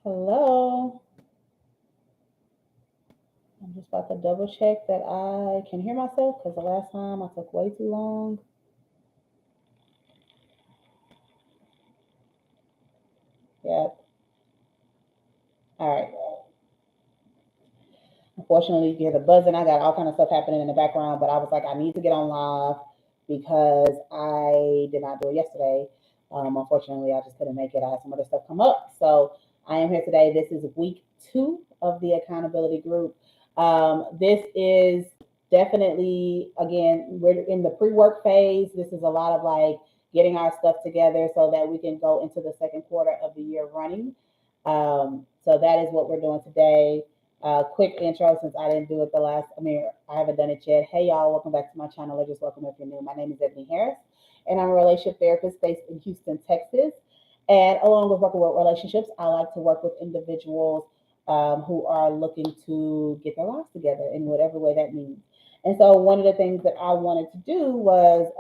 Hello. I'm just about to double check that I can hear myself because the last time I took way too long. Yep. All right. Unfortunately, you hear the buzzing. I got all kind of stuff happening in the background, but I was like, I need to get on live because I did not do it yesterday. Unfortunately, I just couldn't make it. I had some other stuff come up. So I am here today. This is week 2 of the accountability group. This is definitely, again, we're in the pre work phase. This is a lot of like getting our stuff together so that we can go into the second quarter of the year running. So that is what we're doing today. Quick intro since I didn't do it the last, I haven't done it yet. Hey, y'all, welcome back to my channel, or just welcome if you're new. My name is Eboni Harris, and I'm a relationship therapist based in Houston, Texas. And along with working with relationships, I like to work with individuals who are looking to get their lives together in whatever way that means. And so, one of the things that I wanted to do was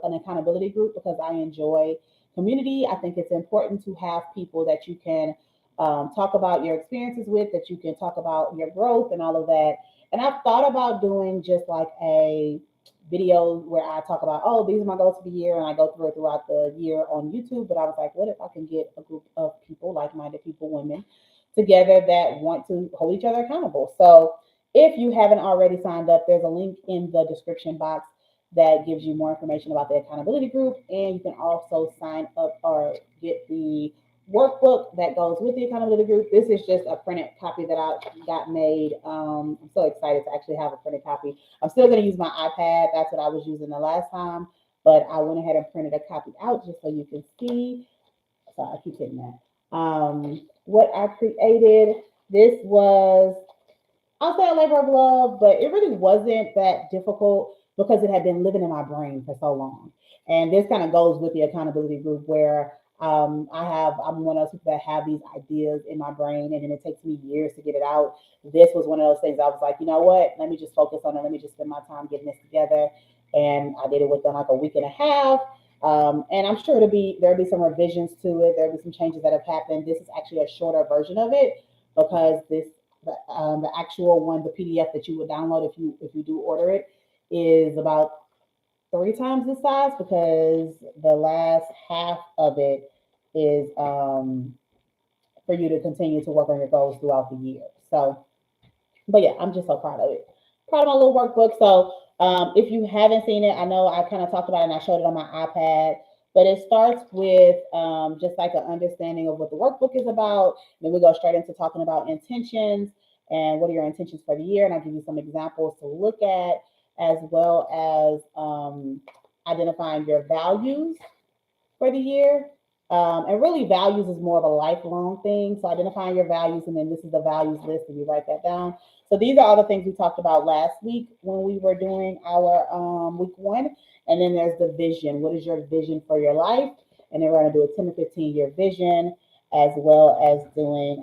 an accountability group because I enjoy community. I think it's important to have people that you can talk about your experiences with, that you can talk about your growth and all of that. And I've thought about doing just like a video where I talk about, oh, these are my goals for the year, and I go through it throughout the year on YouTube. But I was like, what if I can get a group of people, like-minded people, women, together that want to hold each other accountable? So if you haven't already signed up, there's a link in the description box that gives you more information about the accountability group, and you can also sign up or get the workbook that goes with the accountability group. This is just a printed copy that I got made. I'm so excited to actually have a printed copy. I'm still going to use my iPad. That's what I was using the last time, but I went ahead and printed a copy out just so you can see. Sorry, I keep hitting that. What I created. This was, I'll say, a labor of love, but it really wasn't that difficult because it had been living in my brain for so long. And this kind of goes with the accountability group where I'm one of those people that have these ideas in my brain and then it takes me years to get it out. This was one of those things I was like, you know what? Let me just focus on it. Let me just spend my time getting this together. And I did it within like a week and a half. And I'm sure there'll be some revisions to it. There'll be some changes that have happened. This is actually a shorter version of it because the actual one, the PDF that you would download if you do order it, is about 3 times the size because the last half of it is for you to continue to work on your goals throughout the year. So, but yeah, I'm just so proud of it. Proud of my little workbook. So, if you haven't seen it, I know I kind of talked about it and I showed it on my iPad. But it starts with just like an understanding of what the workbook is about. Then we go straight into talking about intentions and what are your intentions for the year. And I'll give you some examples to look at, as well as identifying your values for the year. And really, values is more of a lifelong thing. So, identifying your values, and then this is the values list, and you write that down. So, these are all the things we talked about last week when we were doing our week 1. And then there's the vision. What is your vision for your life? And then we're going to do a 10 to 15-year vision, as well as doing,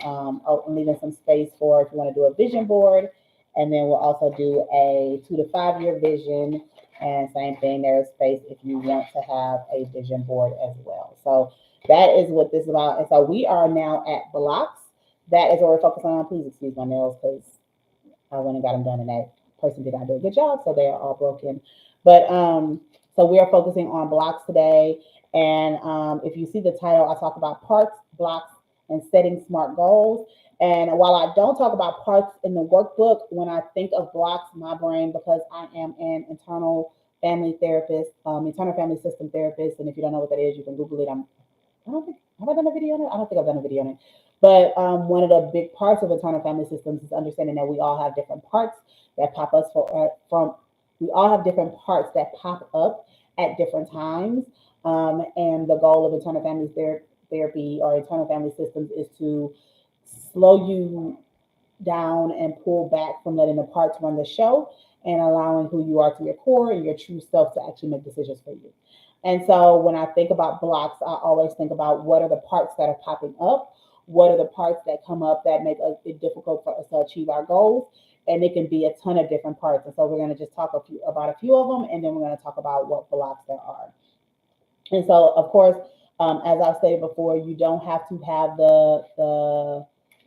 leaving some space for if you want to do a vision board. And then we'll also do a 2 to 5 year vision. And same thing, there is space if you want to have a vision board as well. So that is what this is about. And so we are now at blocks. That is what we're focusing on. Please excuse my nails because I went and got them done and that person did not do a good job. So they are all broken. But so we are focusing on blocks today. And if you see the title, I talk about parts, blocks, and setting smart goals. And while I don't talk about parts in the workbook, when I think of blocks, my brain, because I am an internal family therapist, internal family system therapist, and if you don't know what that is, you can Google it. I don't think, have I done a video on it? I don't think I've done a video on it. But one of the big parts of internal family systems is understanding that we all have different parts that pop us from. We all have different parts that pop up at different times, and the goal of internal family therapy or internal family systems is to slow you down and pull back from letting the parts run the show and allowing who you are to your core and your true self to actually make decisions for you. And so when I think about blocks, I always think about what are the parts that are popping up, what are the parts that come up that make it difficult for us to achieve our goals. And it can be a ton of different parts. And so we're going to just talk about a few of them, and then we're going to talk about what blocks there are. And so, of course, as I've stated before, you don't have to have the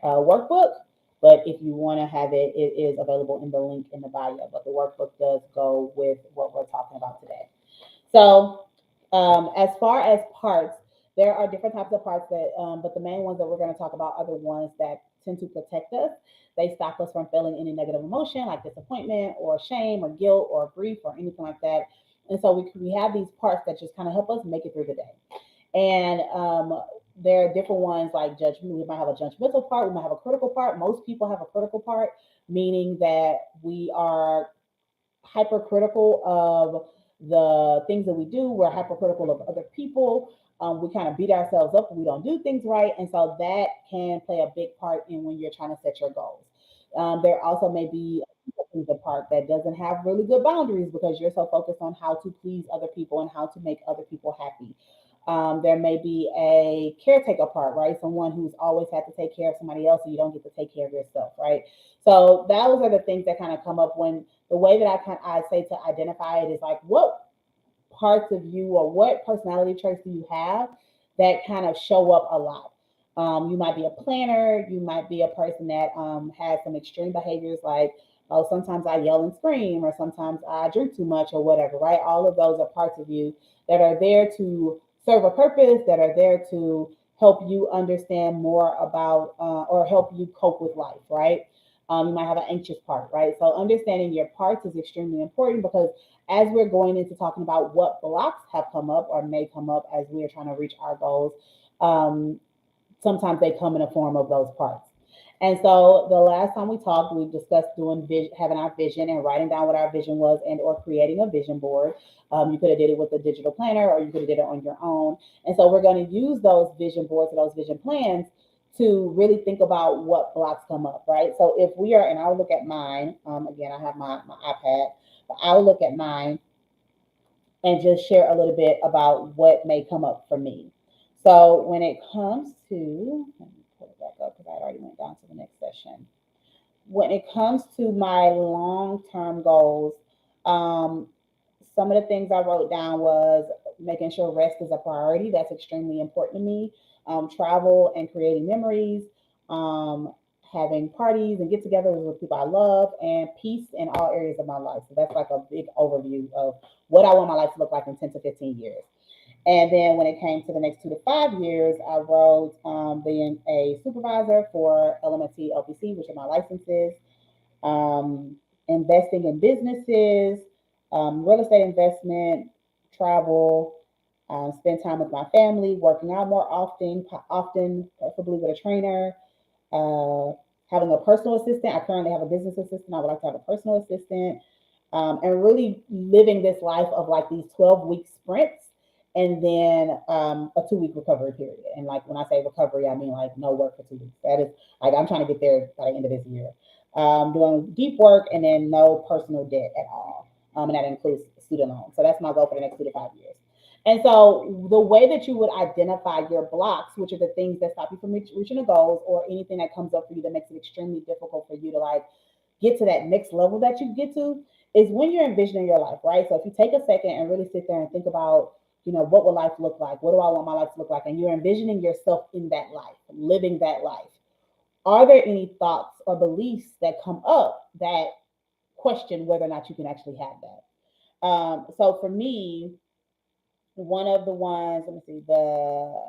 workbook. But if you want to have it, it is available in the link in the bio. But the workbook does go with what we're talking about today. So, as far as parts, there are different types of parts that, but the main ones that we're going to talk about are the ones that tend to protect us. They stop us from feeling any negative emotion like disappointment or shame or guilt or grief or anything like that. And so we have these parts that just kind of help us make it through the day. And there are different ones like judgment. We might have a judgmental part. We might have a critical part. Most people have a critical part, meaning that we are hypercritical of the things that we do. We're hypercritical of other people. We kind of beat ourselves up when we don't do things right. And so that can play a big part in when you're trying to set your goals. There also may be the part that doesn't have really good boundaries because you're so focused on how to please other people and how to make other people happy. There may be a caretaker part, right? Someone who's always had to take care of somebody else, so you don't get to take care of yourself, right? So those are the things that kind of come up when the way that I say to identify it is like, what parts of you or what personality traits do you have that kind of show up a lot? You might be a planner. You might be a person that has some extreme behaviors like, oh, sometimes I yell and scream, or sometimes I drink too much, or whatever, right? All of those are parts of you that are there to serve a purpose, that are there to help you understand more about or help you cope with life, right? You might have an anxious part, right? So understanding your parts is extremely important because as we're going into talking about what blocks have come up or may come up as we're trying to reach our goals, um, sometimes they come in a form of those parts. And so the last time we talked, we discussed doing having our vision and writing down what our vision was, and or creating a vision board. You could have did it with a digital planner, or you could have did it on your own. And so we're going to use those vision boards or those vision plans to really think about what blocks come up, right? So if we are, and I'll look at mine. Again, I have my iPad, but I'll look at mine and just share a little bit about what may come up for me. So when it comes to, let me pull it back up because I already went down to the next session. When it comes to my long-term goals, um, some of the things I wrote down was making sure rest is a priority. That's extremely important to me. Travel and creating memories, um, having parties and get-togethers with people I love, and peace in all areas of my life. So that's like a big overview of what I want my life to look like in 10 to 15 years. And then when it came to the next 2 to 5 years, I wrote being a supervisor for LMFT, LPC, which are my licenses, um, investing in businesses, real estate investment, travel, spend time with my family, working out more often, preferably with a trainer, uh, having a personal assistant. I currently have a business assistant. I would like to have a personal assistant, and really living this life of like these 12-week sprints and then a 2 week recovery period. And like when I say recovery, I mean like no work for 2 weeks. That is like I'm trying to get there by the end of this year. Doing deep work and then no personal debt at all. And that includes student loans. So that's my goal for the next 2 to 5 years. And so the way that you would identify your blocks, which are the things that stop you from reaching the goals, or anything that comes up for you that makes it extremely difficult for you to like get to that next level that you get to, is when you're envisioning your life, right? So if you take a second and really sit there and think about, what would life look like? What do I want my life to look like? And you're envisioning yourself in that life, living that life. Are there any thoughts or beliefs that come up that question whether or not you can actually have that? So for me, one of the ones, let me see, the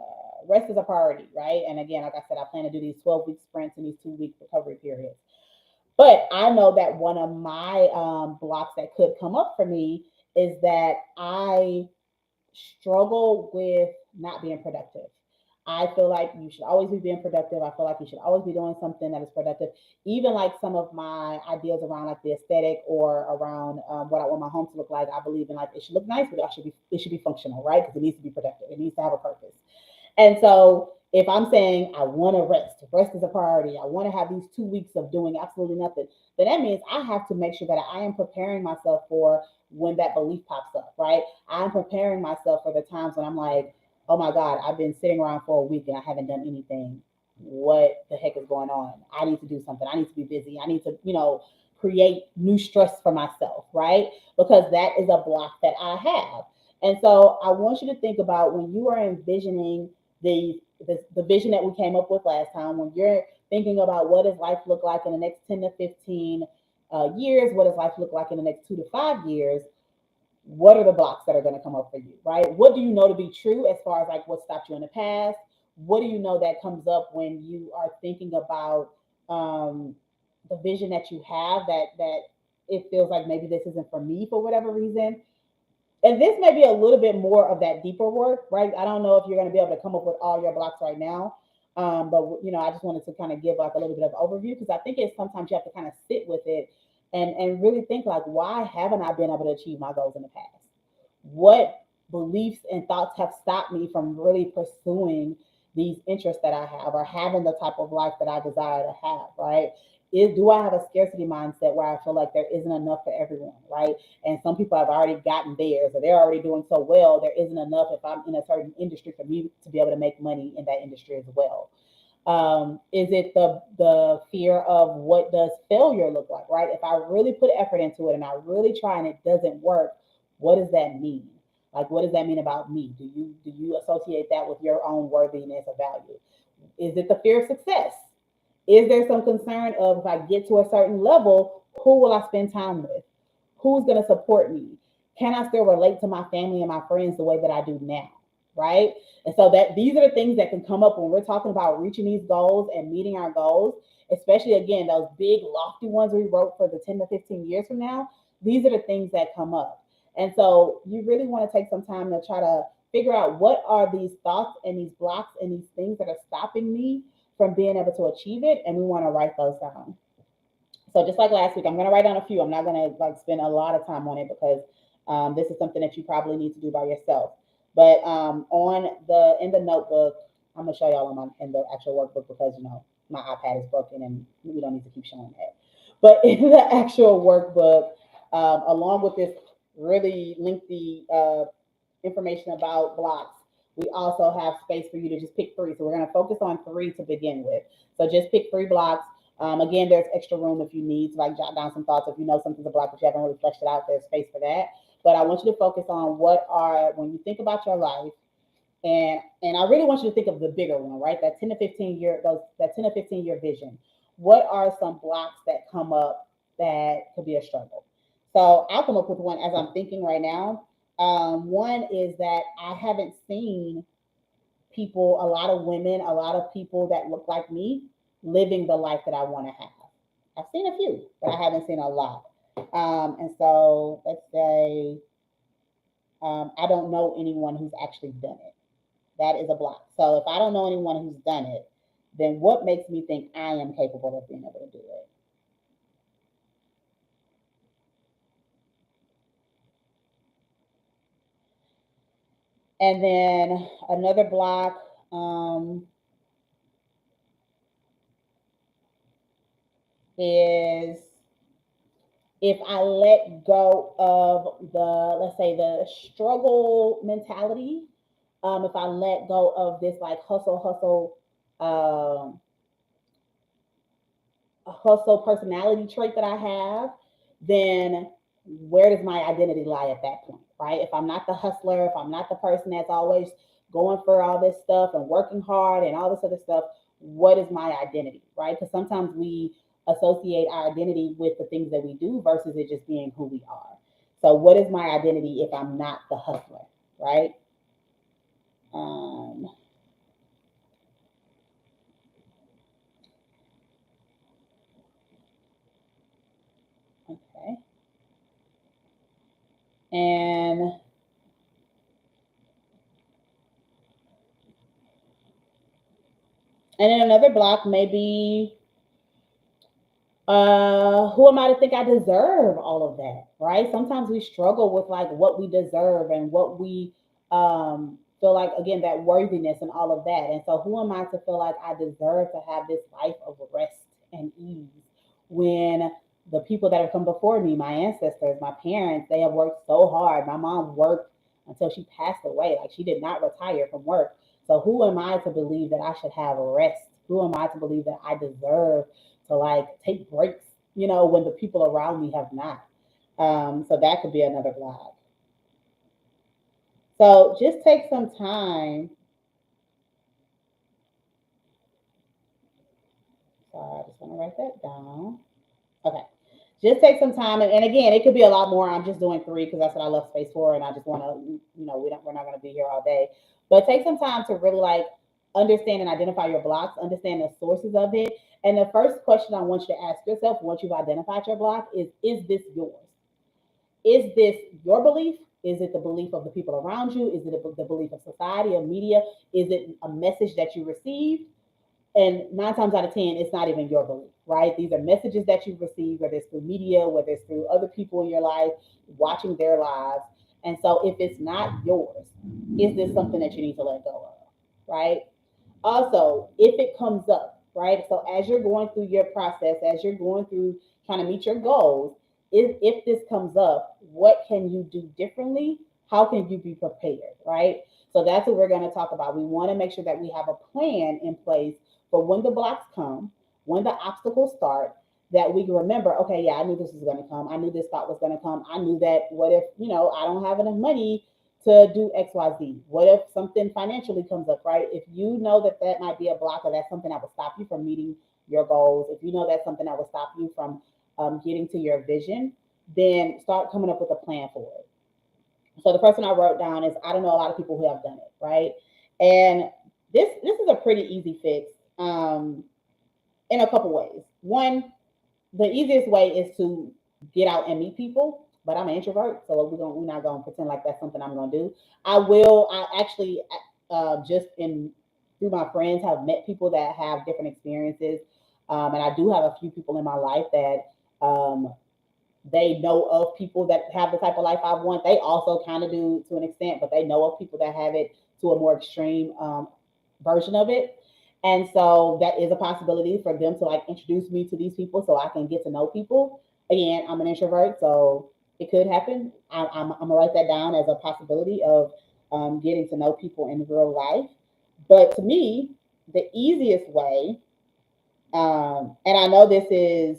rest is a priority, right? And again, like I said, I plan to do these 12-week sprints and these 2 week recovery periods. But I know that one of my blocks that could come up for me is that I struggle with not being productive. I feel like you should always be being productive. I feel like you should always be doing something that is productive. Even like some of my ideas around like the aesthetic or around what I want my home to look like. I believe in like it should look nice, but it should be functional, right? Because it needs to be productive. It needs to have a purpose. And so if I'm saying I want to rest is a priority. I want to have these 2 weeks of doing absolutely nothing. Then that means I have to make sure that I am preparing myself for when that belief pops up, right? I'm preparing myself for the times when I'm like, oh my God, I've been sitting around for a week and I haven't done anything. What the heck is going on? I need to do something. I need to be busy. I need to, create new stress for myself, right? Because that is a block that I have. And so I want you to think about when you are envisioning the vision that we came up with last time, when you're thinking about what does life look like in the next 10 to 15 years, what does life look like in the next 2 to 5 years, what are the blocks that are going to come up for you, right? What do you know to be true as far as like what stopped you in the past? What do you know that comes up when you are thinking about um, the vision that you have, that it feels like maybe this isn't for me for whatever reason? And this may be a little bit more of that deeper work, right? I don't know if you're going to be able to come up with all your blocks right now. But I just wanted to kind of give like a little bit of overview because I think it's sometimes you have to kind of sit with it and really think like, why haven't I been able to achieve my goals in the past? What beliefs and thoughts have stopped me from really pursuing these interests that I have or having the type of life that I desire to have, right? Do I have a scarcity mindset where I feel like there isn't enough for everyone, right? And some people have already gotten theirs or they're already doing so well, there isn't enough if I'm in a certain industry for me to be able to make money in that industry as well. Is it the fear of what does failure look like, right? If I really put effort into it and I really try and it doesn't work, what does that mean? Like, what does that mean about me? Do you associate that with your own worthiness or value? Is it the fear of success? Is there some concern of if I get to a certain level, who will I spend time with? Who's going to support me? Can I still relate to my family and my friends the way that I do now? Right. And so that these are the things that can come up when we're talking about reaching these goals and meeting our goals, especially again, those big lofty ones we wrote for the 10 to 15 years from now. These are the things that come up. And so you really want to take some time to try to figure out what are these thoughts and these blocks and these things that are stopping me from being able to achieve it. And we want to write those down. So just like last week, I'm going to write down a few. I'm not going to like spend a lot of time on it because this is something that you probably need to do by yourself. But on the in the notebook, I'm gonna show y'all in the actual workbook because my iPad is broken and we don't need to keep showing that. But in the actual workbook, along with this really lengthy information about blocks, we also have space for you to just pick three. So we're going to focus on three to begin with. So just pick three blocks. Again, there's extra room if you need to like jot down some thoughts. If you know something's a block but you haven't really fleshed it out, there's space for that. But I want you to focus on when you think about your life, and I really want you to think of the bigger one, right? That 10 to 15 year that 10 to 15 year vision. What are some blocks that come up that could be a struggle? So I'll come up with one as I'm thinking right now. One is that I haven't seen people, a lot of women, a lot of people that look like me living the life that I want to have. I've seen a few, but I haven't seen a lot. And so let's say I don't know anyone who's actually done it. That is a block. So if I don't know anyone who's done it, then what makes me think I am capable of being able to do it? And then another block is if I let go of let's say, the struggle mentality, if I let go of this like um, hustle personality trait that I have, then where does my identity lie at that point, right? If I'm not the hustler, if I'm not the person that's always going for all this stuff and working hard and all this other stuff, what is my identity, right? Because sometimes we associate our identity with the things that we do versus it just being who we are. So, what is my identity if I'm not the hustler, right? Um, okay. And then another block maybe who am I to think I deserve all of that, right? Sometimes we struggle with like what we deserve and what we feel like, again, that worthiness and all of that. And so, who am I to feel like I deserve to have this life of rest and ease when the people that have come before me, my ancestors, my parents, they have worked so hard. My mom worked until she passed away, like she did not retire from work. So, who am I to believe that I should have rest? Who am I to believe that I deserve to like take breaks, when the people around me have not. So that could be another block. So just take some time just want to write that down. Okay. Just take some time, and again, it could be a lot more. I'm just doing three because that's what I left space for, and I just want to, we're not going to be here all day, but take some time to really like understand and identify your blocks, understand the sources of it. And the first question I want you to ask yourself once you've identified your block is this yours? Is this your belief? Is it the belief of the people around you? Is it the belief of society, of media? Is it a message that you received? And 9 times out of 10, it's not even your belief, right? These are messages that you've received, whether it's through media, whether it's through other people in your life, watching their lives. And so if it's not yours, is this something that you need to let go of, right? Also, if it comes up, right? So as you're going through your process, as you're going through trying to meet your goals, if this comes up, what can you do differently? How can you be prepared, right? So that's what we're going to talk about. We want to make sure that we have a plan in place for when the blocks come, when the obstacles start, that we can remember, okay, yeah, I knew this was going to come. I knew this thought was going to come. I knew that what if, I don't have enough money to do XYZ? What if something financially comes up, right? If you know that that might be a block or that's something that will stop you from meeting your goals, if you know that's something that will stop you from getting to your vision, then start coming up with a plan for it. So the person I wrote down is I don't know a lot of people who have done it, right? And this is a pretty easy fix in a couple ways. One, the easiest way is to get out and meet people. But I'm an introvert, so we're not gonna pretend like that's something I'm gonna do. I actually just in through my friends have met people that have different experiences, and I do have a few people in my life that they know of people that have the type of life I want. They also kind of do to an extent, but they know of people that have it to a more extreme version of it. And so that is a possibility for them to like introduce me to these people so I can get to know people. Again, I'm an introvert, so it could happen. I'm gonna write that down as a possibility of getting to know people in real life. But to me, the easiest way, and I know this is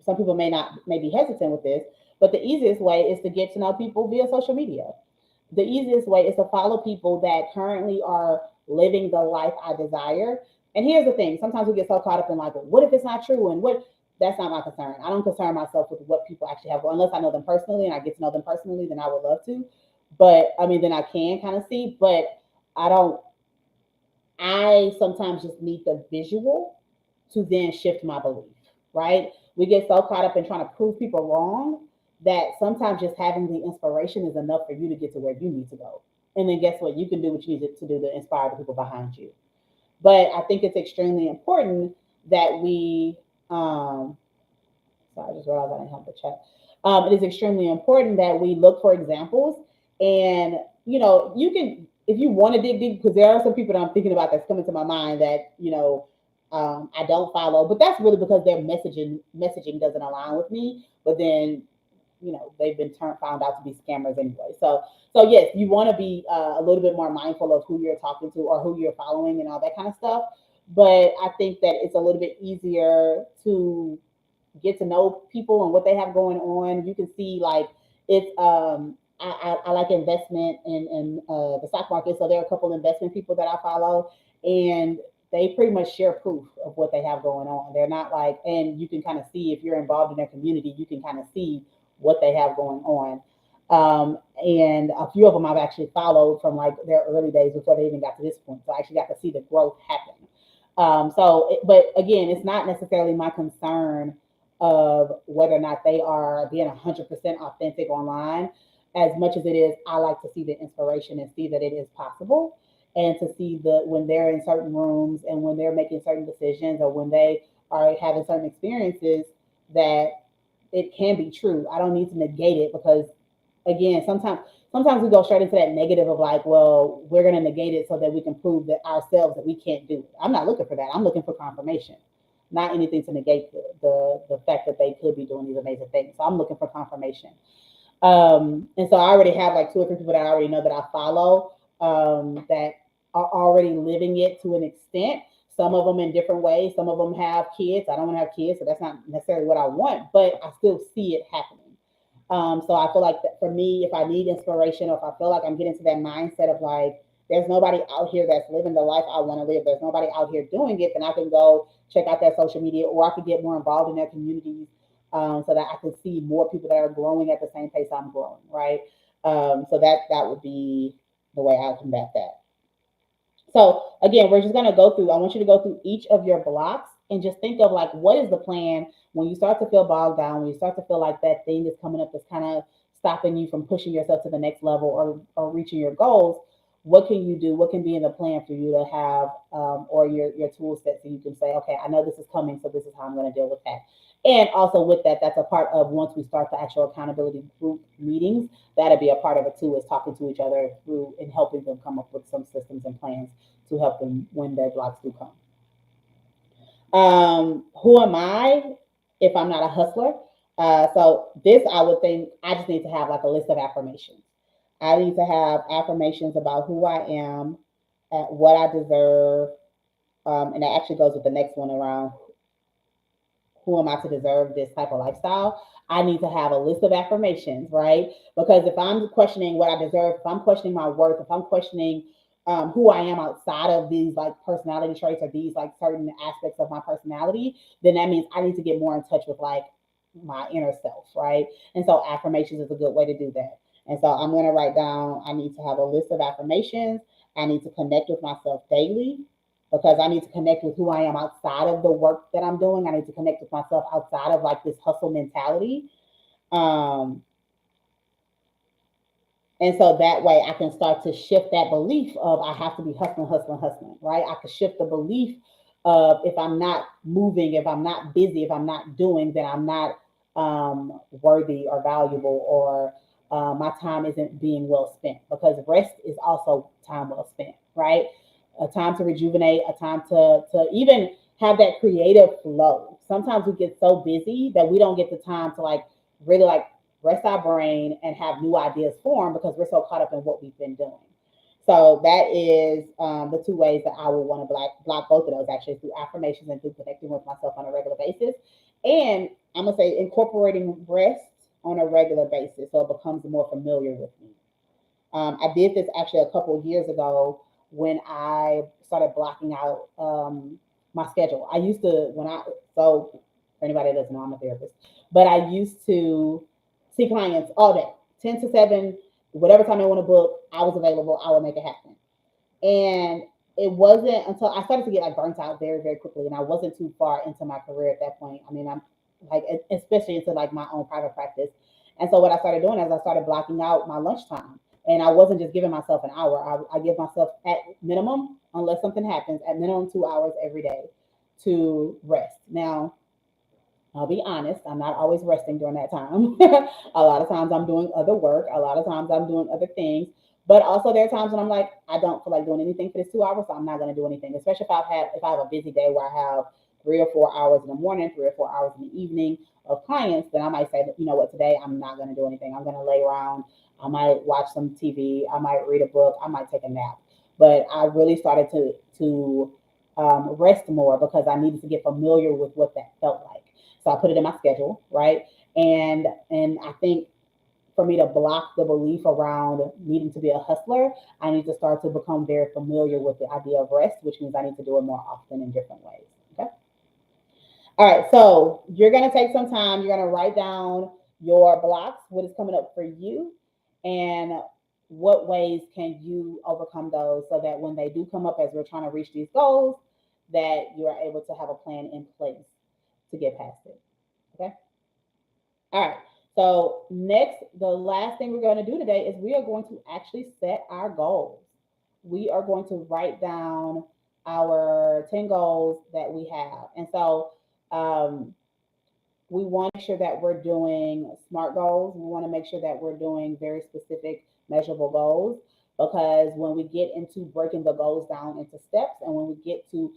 some people may be hesitant with this, but the easiest way is to get to know people via social media. The easiest way is to follow people that currently are living the life I desire. And here's the thing: sometimes we get so caught up in like, what if it's not true? And what that's not my concern. I don't concern myself with what people actually have, unless I know them personally and I get to know them personally. Then I would love to, but I mean, then I can kind of see. But I don't. I sometimes just need the visual to then shift my belief. Right? We get so caught up in trying to prove people wrong that sometimes just having the inspiration is enough for you to get to where you need to go. And then guess what? You can do what you need to do to inspire the people behind you. But I think it's extremely important that we, sorry, I just realized I didn't have the chat. It is extremely important that we look for examples. And, you can, if you want to dig deep, because there are some people that I'm thinking about that's coming to my mind that, I don't follow, but that's really because their messaging doesn't align with me. But then they've been found out to be scammers anyway. So yes, you want to be a little bit more mindful of who you're talking to or who you're following and all that kind of stuff. But I think that it's a little bit easier to get to know people and what they have going on. You can see like it's I like investment in the stock market, so there are a couple investment people that I follow, and they pretty much share proof of what they have going on. They're not like, and you can kind of see if you're involved in their community, you can kind of see what they have going on. And a few of them I've actually followed from like their early days before they even got to this point. So I actually got to see the growth happen. But again, it's not necessarily my concern of whether or not they are being 100% authentic online, as much as it is, I like to see the inspiration and see that it is possible, and to see when they're in certain rooms and when they're making certain decisions or when they are having certain experiences that it can be true. I don't need to negate it because, again, sometimes we go straight into that negative of like, well, we're going to negate it so that we can prove that ourselves that we can't do it. I'm not looking for that. I'm looking for confirmation, not anything to negate the fact that they could be doing these amazing things. So I'm looking for confirmation. And so I already have like 2 or 3 people that I already know that I follow that are already living it to an extent. Some of them in different ways. Some of them have kids. I don't want to have kids, so that's not necessarily what I want, but I still see it happening. So I feel like that for me, if I need inspiration or if I feel like I'm getting to that mindset of like, there's nobody out here that's living the life I want to live, there's nobody out here doing it, then I can go check out their social media, or I could get more involved in their communities, so that I can see more people that are growing at the same pace I'm growing, right? So that would be the way I combat that. So again, we're just gonna go through. I want you to go through each of your blocks and just think of like, what is the plan when you start to feel bogged down, when you start to feel like that thing is coming up that's kind of stopping you from pushing yourself to the next level, or reaching your goals. What can you do? What can be in the plan for you to have, or your tool set, so you can say, okay, I know this is coming, so this is how I'm going to deal with that. And also with that, that's a part of, once we start the actual accountability group meetings, that'll be a part of it too, is talking to each other through and helping them come up with some systems and plans to help them when their blocks do come. Who am I if I'm not a hustler? So this, I would think, I just need to have like a list of affirmations. I need to have affirmations about who I am, what I deserve, and that actually goes with the next one around, who am I to deserve this type of lifestyle? I need to have a list of affirmations, right? Because if I'm questioning what I deserve, if I'm questioning my worth, if I'm questioning who I am outside of these like personality traits, or these like certain aspects of my personality, then that means I need to get more in touch with like my inner self, right? And so affirmations is a good way to do that. And so I'm going to write down, I need to have a list of affirmations. I need to connect with myself daily, because I need to connect with who I am outside of the work that I'm doing. I need to connect with myself outside of like this hustle mentality. Um, and so that way I can start to shift that belief of I have to be hustling, hustling, hustling, right? I can shift the belief of, if I'm not moving, if I'm not busy, if I'm not doing, then I'm not worthy or valuable, or my time isn't being well spent, because rest is also time well spent, right? A time to rejuvenate, a time to even have that creative flow. Sometimes we get so busy that we don't get the time to like really like rest our brain and have new ideas form, because we're so caught up in what we've been doing. So that is the two ways that I would want to block both of those, actually, through affirmations and through connecting with myself on a regular basis. And I'm gonna say incorporating rest on a regular basis, so it becomes more familiar with me. I did this actually a couple of years ago when I started blocking out my schedule. I used to, so for anybody that doesn't know, I'm a therapist, but I used to see clients all day, 10 to 7, whatever time they want to book, I was available, I would make it happen. And it wasn't until I started to get like burnt out very, very quickly, and I wasn't too far into my career at that point. I mean, I'm like, especially into like my own private practice. And so what I started doing is I started blocking out my lunchtime. And I wasn't just giving myself an hour. I give myself at minimum, unless something happens, at minimum 2 hours every day to rest. Now, I'll be honest, I'm not always resting during that time. A lot of times I'm doing other work. A lot of times I'm doing other things. But also there are times when I'm like, I don't feel like doing anything for this 2 hours, so I'm not going to do anything. Especially if I have a busy day where I have 3 or 4 hours in the morning, 3 or 4 hours in the evening of clients, then I might say that, you know what, today I'm not going to do anything. I'm going to lay around. I might watch some TV. I might read a book. I might take a nap. But I really started to rest more, because I needed to get familiar with what that felt like. So I put it in my schedule, right? And I think for me to block the belief around needing to be a hustler, I need to start to become very familiar with the idea of rest, which means I need to do it more often in different ways. Okay. All right. So you're going to take some time. You're going to write down your blocks, what is coming up for you, and what ways can you overcome those, so that when they do come up as we're trying to reach these goals, that you are able to have a plan in place to get past it. Okay. All right. So next, the last thing we're going to do today is we are going to actually set our goals. We are going to write down our 10 goals that we have. And so um, we want to make sure that we're doing SMART goals. We want to make sure that we're doing very specific, measurable goals, because when we get into breaking the goals down into steps, and when we get to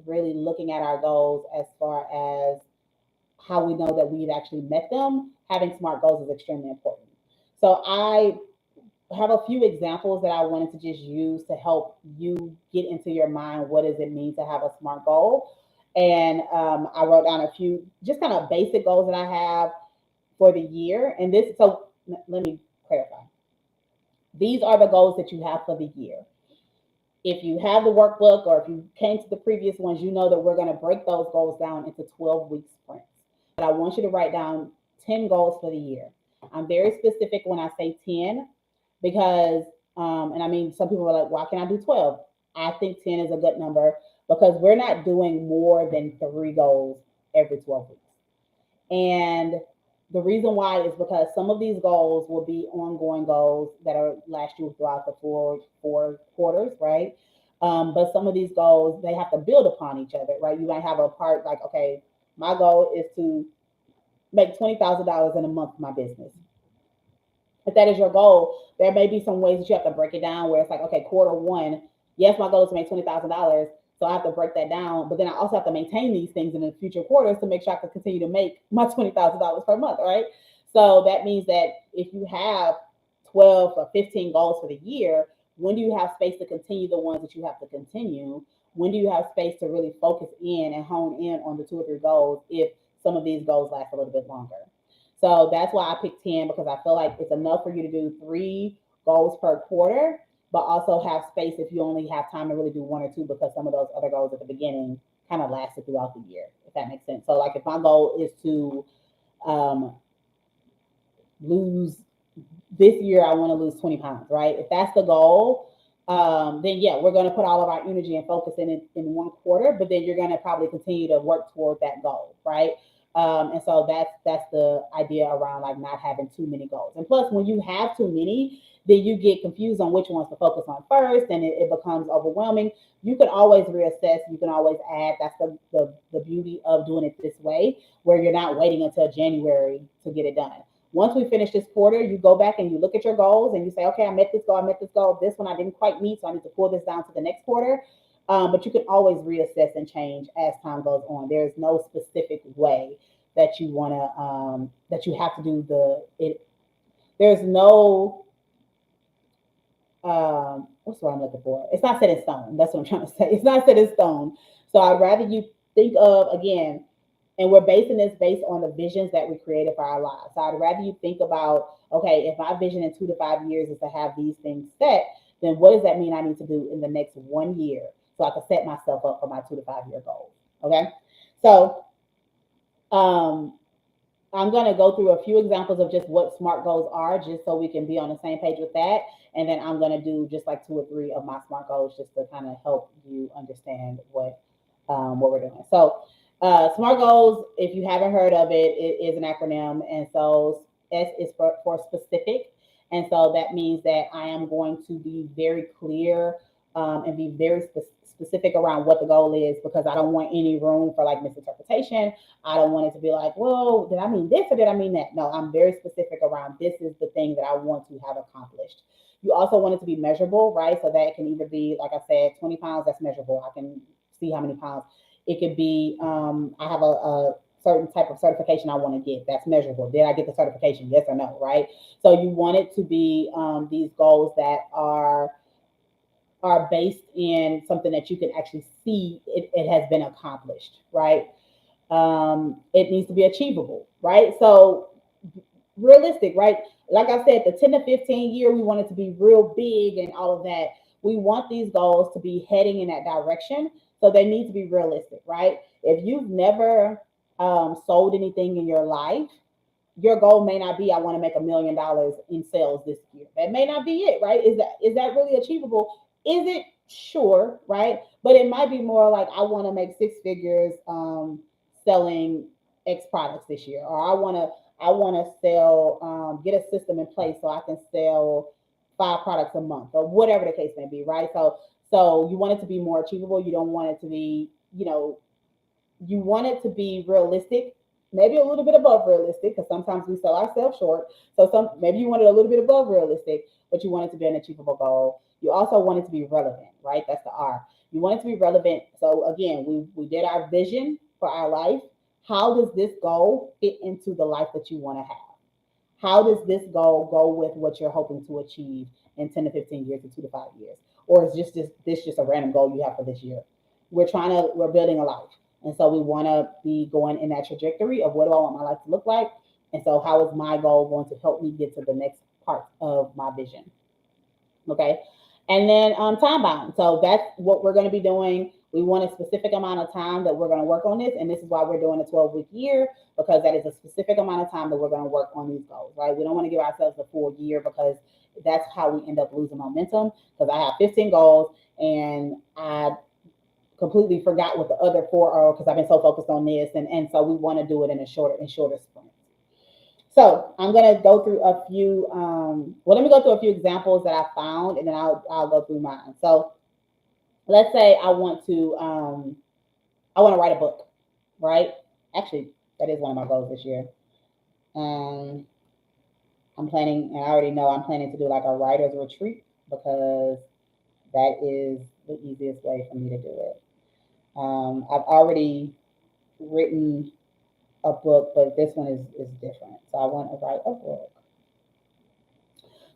really looking at our goals as far as how we know that we've actually met them, having SMART goals is extremely important. So I have a few examples that I wanted to just use to help you get into your mind, what does it mean to have a SMART goal? And I wrote down a few just kind of basic goals that I have for the year. And this, so let me clarify. These are the goals that you have for the year. If you have the workbook or if you came to the previous ones, you know that we're going to break those goals down into 12-week sprints. But I want you to write down 10 goals for the year. I'm very specific when I say 10 because, and I mean, some people are like, why can't I do 12? I think 10 is a good number because we're not doing more than 3 goals every 12 weeks. And the reason why is because some of these goals will be ongoing goals that are last you throughout the four quarters, right? But some of these goals they have to build upon each other, right? You might have a part like, okay, my goal is to make $20,000 in a month for my business. If that is your goal, there may be some ways that you have to break it down where it's like, okay, quarter one, yes, my goal is to make $20,000. So I have to break that down. But then I also have to maintain these things in the future quarters to make sure I can continue to make my $20,000 per month, right? So that means that if you have 12 or 15 goals for the year, when do you have space to continue the ones that you have to continue? When do you have space to really focus in and hone in on the 2 or 3 goals if some of these goals last a little bit longer? So that's why I picked 10 because I feel like it's enough for you to do 3 goals per quarter, but also have space if you only have time to really do 1 or 2 because some of those other goals at the beginning kind of lasted throughout the year, if that makes sense. So, like, if my goal is to um, lose this year, I want to lose 20 pounds, right? If that's the goal, then yeah, we're going to put all of our energy and focus in it in 1 quarter, but then you're going to probably continue to work toward that goal, right? And so that's the idea around like not having too many goals. And plus, when you have too many, then you get confused on which ones to focus on first, and it becomes overwhelming. You can always reassess. You can always add. That's the beauty of doing it this way, where you're not waiting until January to get it done. Once we finish this quarter, you go back and you look at your goals and you say, okay, I met this goal, I met this goal. This one I didn't quite meet, so I need to pull this down to the next quarter. But you can always reassess and change as time goes on. There's no specific way that you want to that you have to do the it. There's no what's what I'm looking for. It's not set in stone. That's what I'm trying to say. It's not set in stone. So I'd rather you think of again, and we're basing this based on the visions that we created for our lives. So I'd rather you think about, okay, if my vision in 2 to 5 years is to have these things set, then what does that mean I need to do in the next 1 year so I can set myself up for my 2 to 5 year goals? Okay. So um, I'm going to go through a few examples of just what SMART goals are, just so we can be on the same page with that. And then I'm going to do just like 2 or 3 of my SMART goals just to kind of help you understand what we're doing. So SMART goals, if you haven't heard of it, it is an acronym. And so S is for specific. And so that means that I am going to be very clear and be very specific around what the goal is because I don't want any room for like misinterpretation. I don't want it to be like, well, did I mean this or did I mean that? No, I'm very specific around this is the thing that I want to have accomplished. You also want it to be measurable, right? So that can either be, like I said, 20 pounds, that's measurable. I can see how many pounds. It could be, I have a certain type of certification I want to get. That's measurable. Did I get the certification? Yes or no, right? So you want it to be these goals that are based in something that you can actually see it has been accomplished, right? It needs to be achievable, right? So realistic, right? Like I said, the 10 to 15 year, we want it to be real big and all of that. We want these goals to be heading in that direction. So they need to be realistic, right? If you've never sold anything in your life, your goal may not be I want to make $1 million in sales this year. That may not be it, right? Is that really achievable? Is it? Sure, right? But it might be more like I want to make 6 figures selling X products this year, or I want to sell get a system in place so I can sell 5 products a month, or whatever the case may be, right? So you want it to be more achievable. You don't want it to be, you want it to be realistic, maybe a little bit above realistic, because sometimes we sell ourselves short. So maybe you want it a little bit above realistic, but you want it to be an achievable goal. You also want it to be relevant, right? That's the R. You want it to be relevant. So again, we did our vision for our life. How does this goal fit into the life that you want to have? How does this goal go with what you're hoping to achieve in 10 to 15 years, or 2 to 5 years? Or is this just a random goal you have for this year? We're building a life. And so we want to be going in that trajectory of what do I want my life to look like? And so how is my goal going to help me get to the next part of my vision? Okay. And then time bound. So that's what we're going to be doing. We want a specific amount of time that we're going to work on this. And this is why we're doing a 12-week year, because that is a specific amount of time that we're going to work on these goals, right? We don't want to give ourselves a full year, because that's how we end up losing momentum. Because I have 15 goals and I completely forgot what the other four are, because I've been so focused on this. And so we want to do it in shorter sprints. So I'm gonna go through a few. Well, let me go through a few examples that I found, and then I'll go through mine. So let's say I want to write a book, right? Actually, that is one of my goals this year. Um, I'm planning, and I already know I'm planning to do like a writer's retreat, because that is the easiest way for me to do it. I've already written a book, but this one is different. So I want to write a book.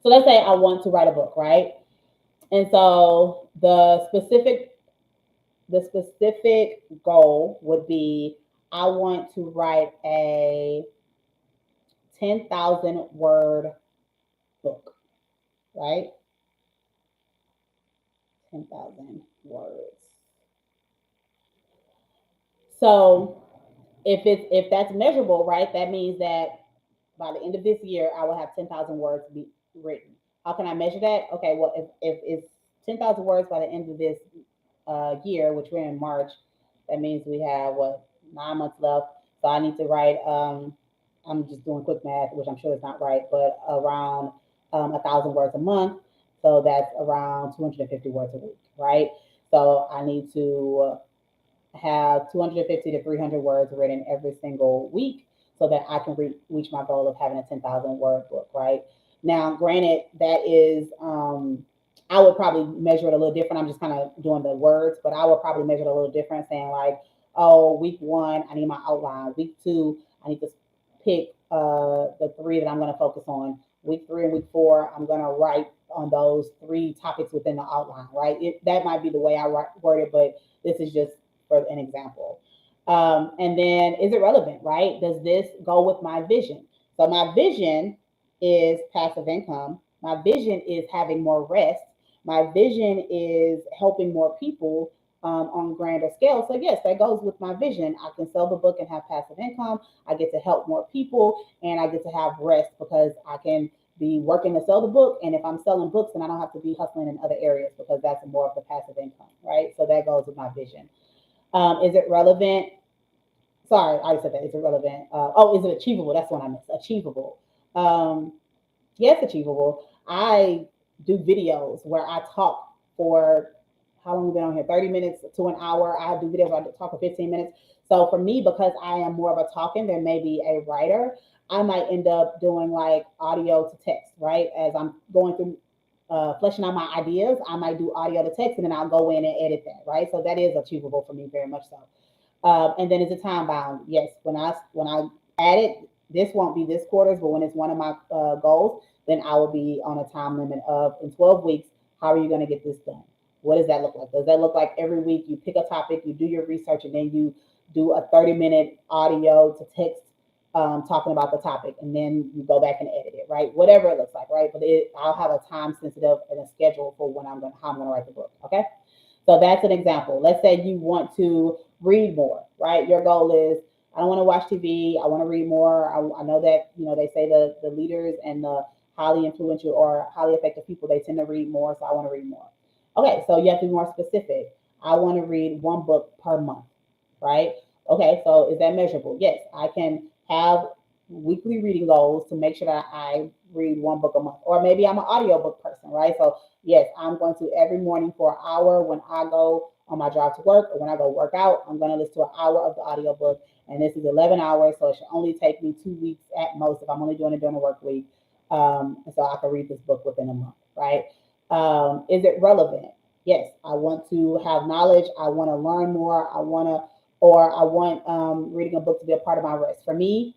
So let's say I want to write a book, right? And so the specific goal would be, I want to write a 10,000 word book, right? 10,000 words. So if that's measurable, right, that means that by the end of this year, I will have 10,000 words to be written. How can I measure that? Okay, well, if it's 10,000 words by the end of this year, which we're in March, that means we have, what, 9 months left. So I need to write, I'm just doing quick math, which I'm sure is not right, but around 1,000 words a month. So that's around 250 words a week, right? So I need to have 250 to 300 words written every single week, so that I can reach my goal of having a 10,000 word book, right? Now, granted, that is, I would probably measure it a little different. I'm just kind of doing the words, but I would probably measure it a little different, saying like, oh, week one, I need my outline. Week two, I need to pick the three that I'm going to focus on. Week three and week four, I'm going to write on those three topics within the outline, right? That might be the way I word it, but this is just for an example. And then, is it relevant, right? Does this go with my vision? So my vision is passive income. My vision is having more rest. My vision is helping more people on grander scale. So yes, that goes with my vision. I can sell the book and have passive income. I get to help more people, and I get to have rest, because I can be working to sell the book. And if I'm selling books, then I don't have to be hustling in other areas, because that's more of the passive income, right? So that goes with my vision. Is it relevant? Sorry, I said that. Is it relevant? Is it achievable? That's what I missed. Achievable. Um, yes, achievable. I do videos where I talk for, how long have we been on here? 30 minutes to an hour. I do videos where I talk for 15 minutes. So for me, because I am more of a talking than maybe a writer, I might end up doing like audio to text, right? As I'm going through fleshing out my ideas, I might do audio to text, and then I'll go in and edit that, right? So that is achievable for me, very much so. And then, is it time bound? Yes. When I add it, this won't be this quarter's, but when it's one of my goals, then I will be on a time limit of, in 12 weeks. How are you going to get this done? What does that look like? Does that look like every week you pick a topic, you do your research, and then you do a 30-minute audio to text talking about the topic, and then you go back and edit it, right? Whatever it looks like, right? But I'll have a time sensitive and a schedule for how I'm going to write the book. Okay. So that's an example. Let's say you want to read more, right? Your goal is, I don't want to watch TV. I want to read more. I know that, they say the leaders and the highly influential or highly effective people, they tend to read more. So I want to read more. Okay, so you have to be more specific. I want to read one book per month, right? Okay, so is that measurable? Yes, I can have weekly reading goals to make sure that I read one book a month. Or maybe I'm an audiobook person, right? So yes, I'm going to, every morning for an hour when I go on my drive to work, or when I go work out, I'm going to listen to an hour of the audiobook. And this is 11 hours, so it should only take me 2 weeks at most if I'm only doing it during the work week. So I can read this book within a month, right? Is it relevant? Yes, I want to have knowledge. I want to learn more. I want reading a book to be a part of my rest. For me,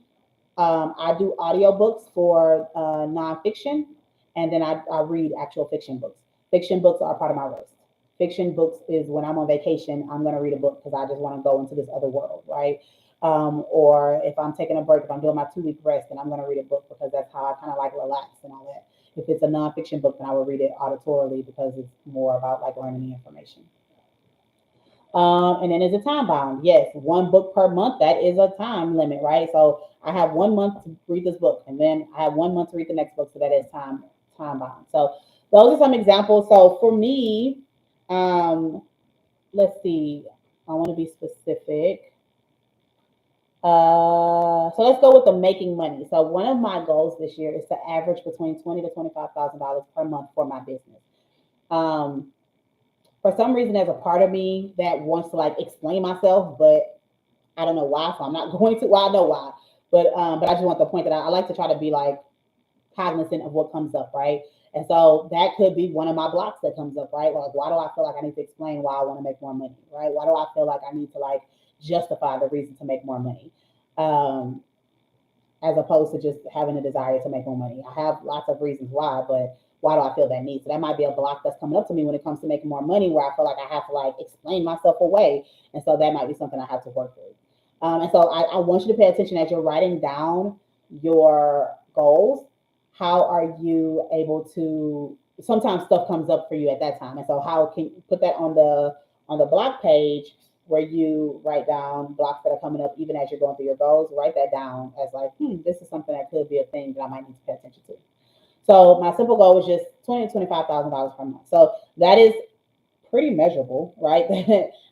I do audiobooks for nonfiction, and then I read actual fiction books. Fiction books are a part of my rest. Fiction books is when I'm on vacation, I'm going to read a book, because I just want to go into this other world, right? Or if I'm taking a break, if I'm doing my 2 week rest, then I'm going to read a book, because that's how I kind of like relax and all that. If it's a nonfiction book, then I will read it auditorily because it's more about like learning the information. And then is it time bound? Yes, one book per month. That is a time limit, right? So I have 1 month to read this book, and then I have 1 month to read the next book. So that is time bound. So those are some examples. So for me, um, let's see. I want to be specific. So let's go with the making money. So one of my goals this year is to average between $20,000 to $25,000 per month for my business. Um, for some reason, there's a part of me that wants to like explain myself, but I don't know why. So I'm not going to. Well, I know why, but I just want to point that out. I like to try to be like cognizant of what comes up, right? And so that could be one of my blocks that comes up, right? Like, why do I feel like I need to explain why I want to make more money, right? Why do I feel like I need to like justify the reason to make more money, um, as opposed to just having a desire to make more money? I have lots of reasons why, but why do I feel that need? So that might be a block that's coming up to me when it comes to making more money, where I feel like I have to like explain myself away, and so that might be something I have to work with. And so I want you to pay attention as you're writing down your goals. How are you able to? Sometimes stuff comes up for you at that time, and so how can you put that on the block page where you write down blocks that are coming up even as you're going through your goals? Write that down as like, this is something that could be a thing that I might need to pay attention to. So my simple goal was just $20,000 to $25,000 per month. So that is pretty measurable, right?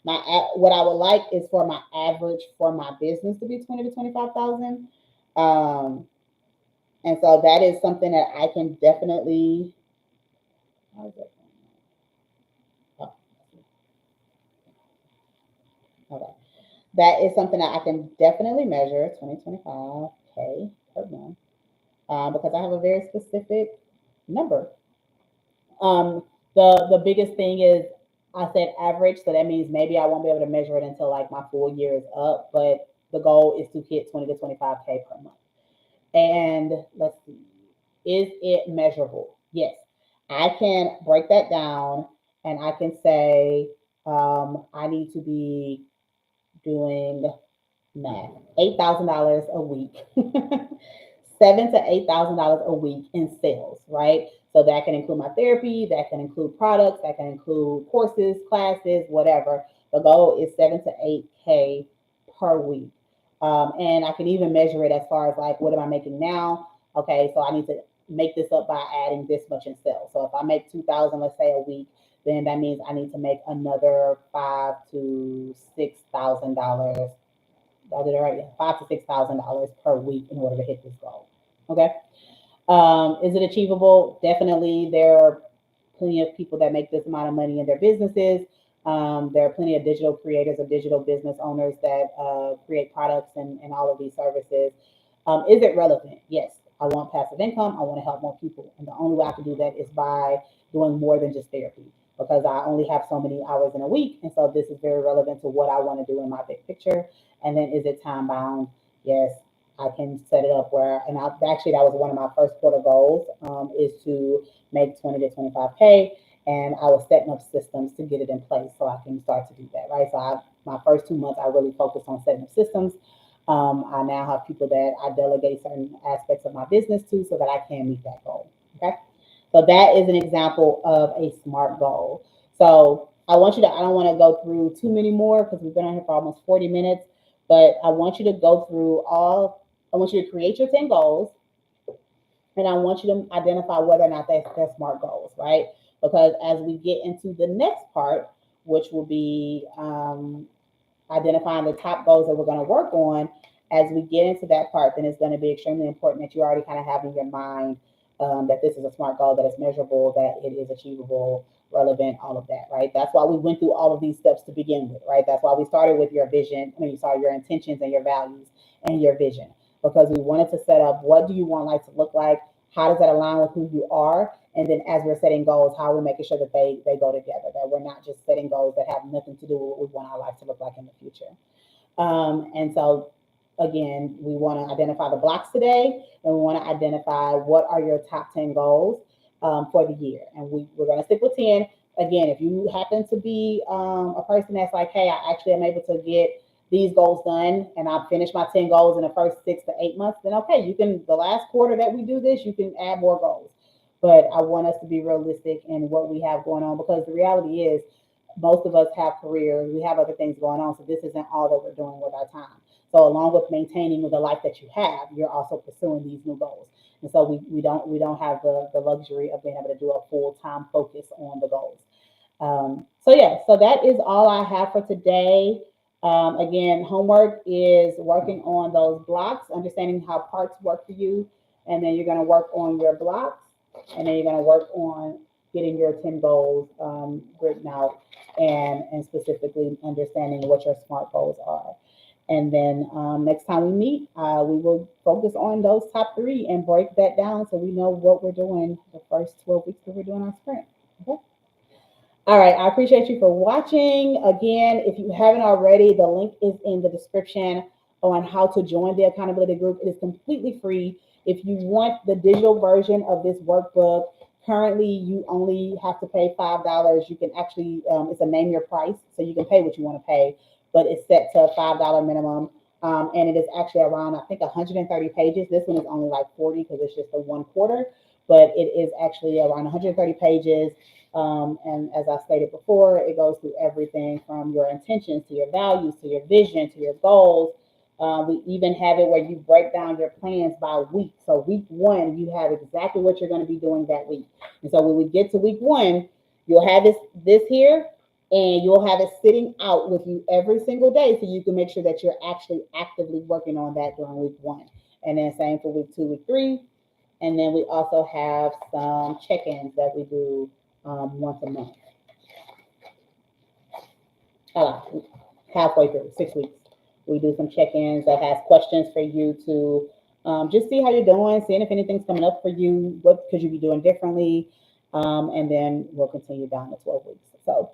What I would like is for my average for my business to be 20 to 25,000. Um, and so that is something that I can definitely. How is that? Oh, okay. That is something that I can definitely measure 20 25K per month, because I have a very specific number. Um, the biggest thing is I said average, so that means maybe I won't be able to measure it until like my full year is up, but the goal is to hit 20 to 25K per month. And let's see, is it measurable? Yes, I can break that down and I can say, I need to be doing math, $8,000 a week, $7,000 to $8,000 a week in sales, right? So that can include my therapy, that can include products, that can include courses, classes, whatever. The goal is 7 to 8K per week. And I can even measure it as far as like, what am I making now? Okay, so I need to make this up by adding this much in sales. So if I make 2,000, let's say a week, then that means I need to make another $5,000 to $6,000. I did it right. Yeah, $5,000 to $6,000 per week in order to hit this goal. Okay. Is it achievable? Definitely. There are plenty of people that make this amount of money in their businesses. There are plenty of digital creators or digital business owners that create products and all of these services. Is it relevant? Yes. I want passive income. I want to help more people. And the only way I can do that is by doing more than just therapy, because I only have so many hours in a week. And so this is very relevant to what I want to do in my big picture. And then is it time bound? Yes, I can set it up where, and actually that was one of my first quarter goals, is to make 20 to 25K. And I was setting up systems to get it in place so I can start to do that, right? So my first 2 months, I really focused on setting up systems. I now have people that I delegate certain aspects of my business to so that I can meet that goal. Okay. So that is an example of a SMART goal. So I don't want to go through too many more because we've been on here for almost 40 minutes, but I want you to go through I want you to create your 10 goals, and I want you to identify whether or not they're SMART goals, right? Because as we get into the next part, which will be identifying the top goals that we're going to work on, as we get into that part, then it's going to be extremely important that you already kind of have in your mind, that this is a SMART goal, that it's measurable, that it is achievable, relevant, all of that, right? That's why we went through all of these steps to begin with, right? That's why we started with your vision, your intentions and your values and your vision, because we wanted to set up, what do you want life to look like? How does that align with who you are? And then as we're setting goals, how are we making sure that they go together, that we're not just setting goals that have nothing to do with what we want our life to look like in the future. And so again, we want to identify the blocks today, and we want to identify what are your top 10 goals for the year. And we're going to stick with 10. Again, if you happen to be a person that's like, hey, I actually am able to get these goals done and I've finished my 10 goals in the first 6 to 8 months, then okay, you can, the last quarter that we do this, you can add more goals. but I want us to be realistic in what we have going on, because the reality is most of us have careers, we have other things going on, so this isn't all that we're doing with our time. So along with maintaining the life that you have, you're also pursuing these new goals. And so we don't have the luxury of being able to do a full-time focus on the goals. So yeah, so that is all I have for today. Again, homework is working on those blocks, understanding how parts work for you, and then you're going to work on your blocks, and then you're going to work on getting your 10 goals written out, and specifically understanding what your SMART goals are. And then next time we meet, we will focus on those top three and break that down so we know what we're doing the first 12 weeks that we're doing our sprint. Okay. All right, I appreciate you for watching. Again, if you haven't already, the link is in the description on how to join the accountability group. It is completely free. If you want the digital version of this workbook, currently you only have to pay $5. You can actually, it's a name your price, so you can pay what you want to pay, but it's set to a $5 minimum. And it is actually around, I think, 130 pages. This one is only like 40 because it's just a 1/4, but it is actually around 130 pages. And as I stated before, it goes through everything from your intentions to your values to your vision to your goals. We even have it where you break down your plans by week. So week one, you have exactly what you're going to be doing that week. And so when we get to week one, you'll have this here, and you'll have it sitting out with you every single day, so you can make sure that you're actually actively working on that during week one. And then same for week two, week three. And then we also have some check-ins that we do once a month. Uh, Halfway through 6 weeks, we do some check-ins that has questions for you to just see how you're doing, seeing if anything's coming up for you, what could you be doing differently, and then we'll continue down the 12 weeks. So,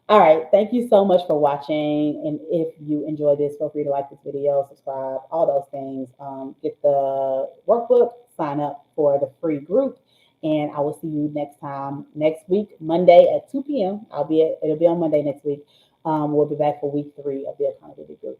all right, thank you so much for watching. And if you enjoy this, feel free to like this video, subscribe, all those things. Get the workbook, sign up for the free group, and I will see you next time, next week, Monday at 2 p.m. It'll be on Monday next week. We'll be back for week 3 of the accountability group.